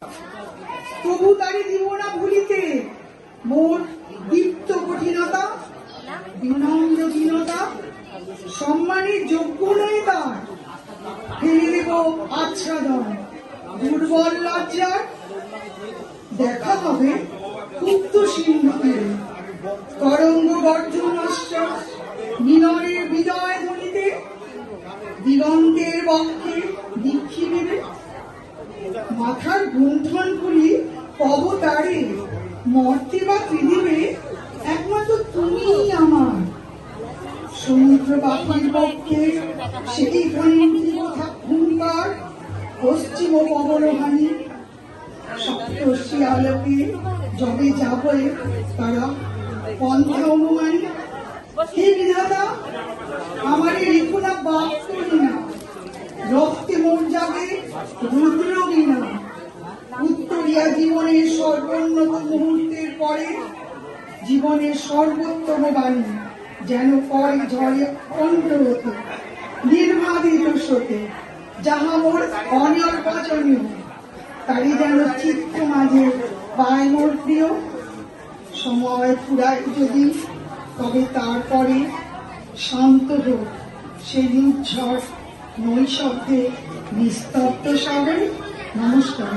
তবু তারি দিব না ভুলিতে মোর দীপ্ত কঠিনতা, বিনম্র দীনতা, সম্মানের যোগ্য নয় তার। ফেলে দেব আচ্ছাদন দুর্বল লজ্জার, দেখা হবে ক্ষুব্ধ সিন্ধু তীরে তরঙ্গ গর্জন আশ্বাস মিলনের বিজয় ধ্বনিতে, দিগন্তের বক্ষে দীক্ষি দেবে। মাথার গুণ্ঠন করি পবতারে, মর্তে বা পৃথিবী একমাত্র তুমিই আমার। সমুদ্র পাখির পক্ষে সেই হুঙ্কার, পশ্চিম পবনহানি সপ্তর্ষি আলোকে যবে যাবে তারা পন্থা অনুমানী। হে বিধাতা, আমারে রেখো না বাপ করি না, রক্তে মন যাবে রুদ্র বিনা। উত্তরিয়া জীবনের সর্বোন্নত মুহূর্তের পরে জীবনের সর্বোত্তম বাণী যেন কয় ঝড়ে অন্ত হতে নির্মাদিত সতে, যাহা মোর অনির্বাচনীয় তারই যেন চিত্ত মাঝে পায় মোর প্রিয়। সময় ফুরায় যদি তবে তারপরে শান্ত হোক সে নির্ঝর নৈশব্দে নিস্তব্ধ সাগরে। নমস্কার।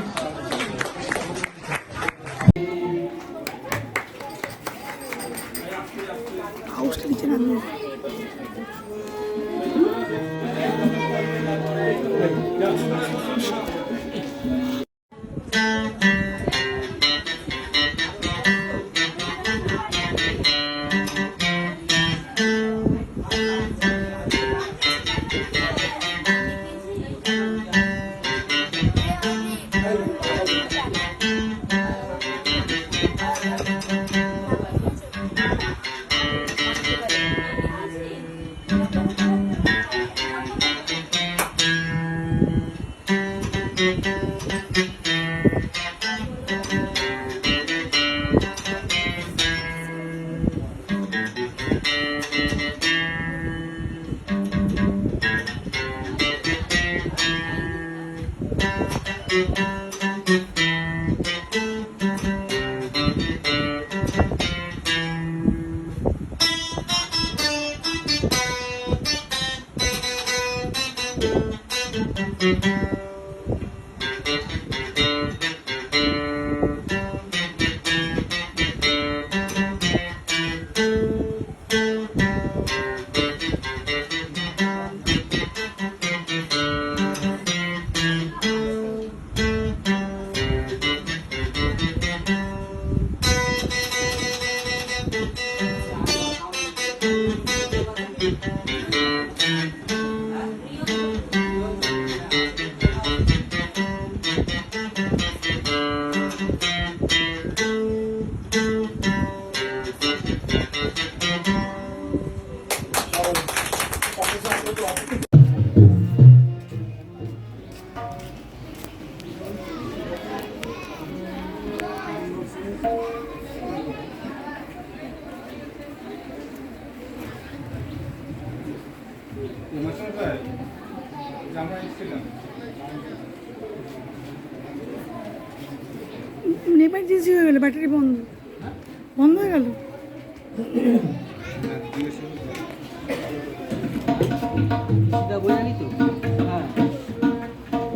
ইমার্জেন্সি হয়ে গেল, ব্যাটারি বন্ধ হয়ে গেল।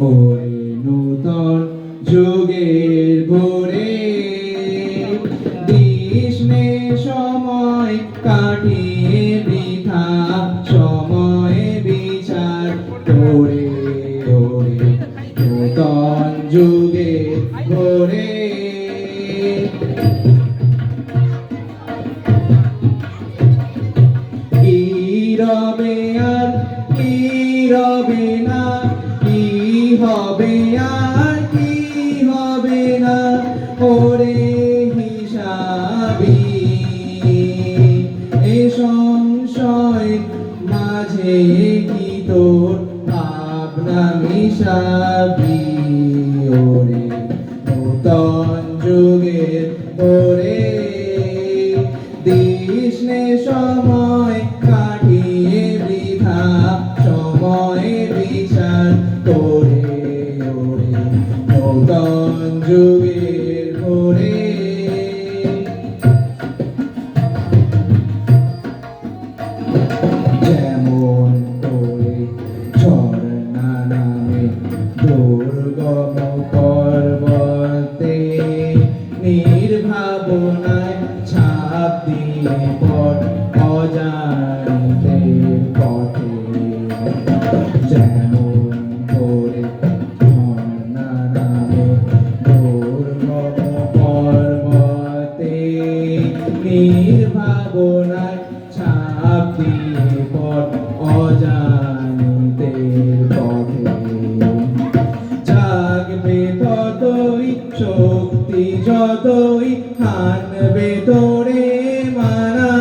ওই নূতন যুগের ভোরে কৃষ্ণে সময় কাটিয়ে বৃথা সময় বিচার করে। ওরে নূতন যুগের ভোরে কি রবে আর কি রবে না, কি হবে আর কি হবে না, ওরে হিসাবি এ সংশয় মাঝে কি তোর ভাবনা মিশাবি। ওরে নূতন যুগের ওরে দিশনে সময় কাটিয়ে বৃথা সময় বিচার করে। ওরে নূতন যুগের ভোরে যেমন করে ঝর্ণা নামে দুর্গম পর্বতে নির্ভাবনায় ছাপ দিয়ে পথ অজানিতে পথে যেমন করে ঝর্ণা নামে দুর্গম পর্বতে নির্ভাবনায় ছাপ দিয়ে পথ অজানিতে পথে জাগবে ততই শক্তি যতই হানবে তোরে মানা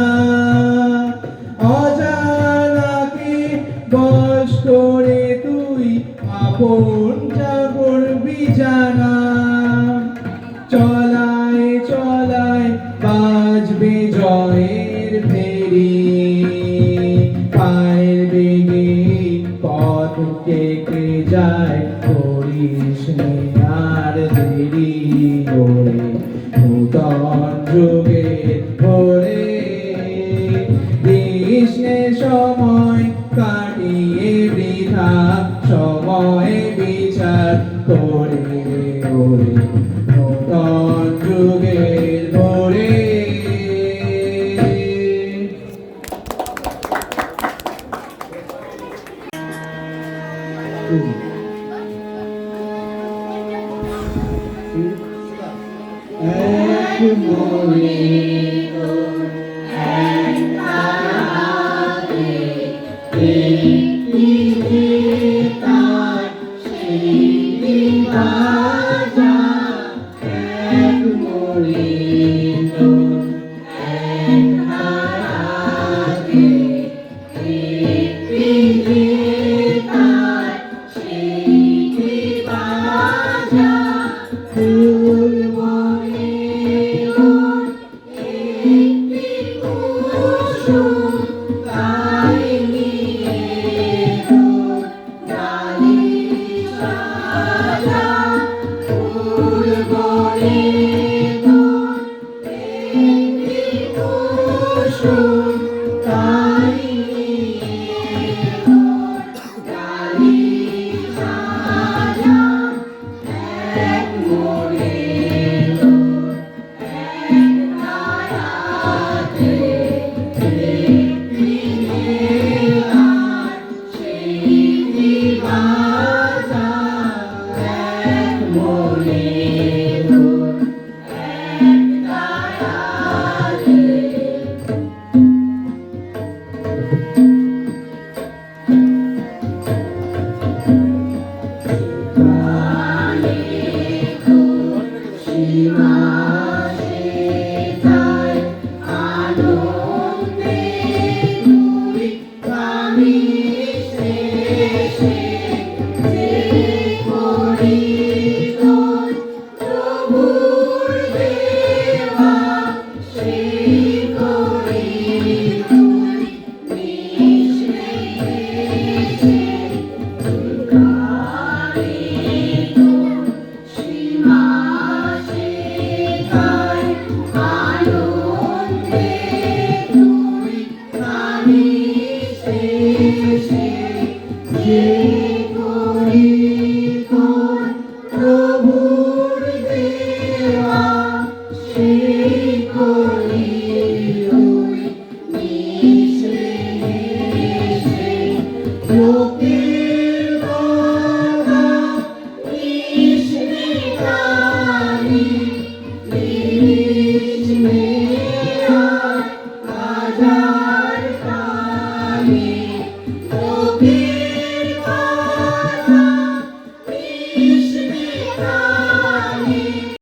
অজানাকে বশ করে তুই আপন যা করবি জানা চলায় চলায় বাজবে জয়ের ফেরি পায়ের বেগে পথ কেটে যায় করিস নে আর দেরি ওরে নূতন যুগে ভোরে দিস নে সময় কাটিয়ে বৃথা সময় বিচার করে ওরে নূতন যুগের ভোরে এক মনে Be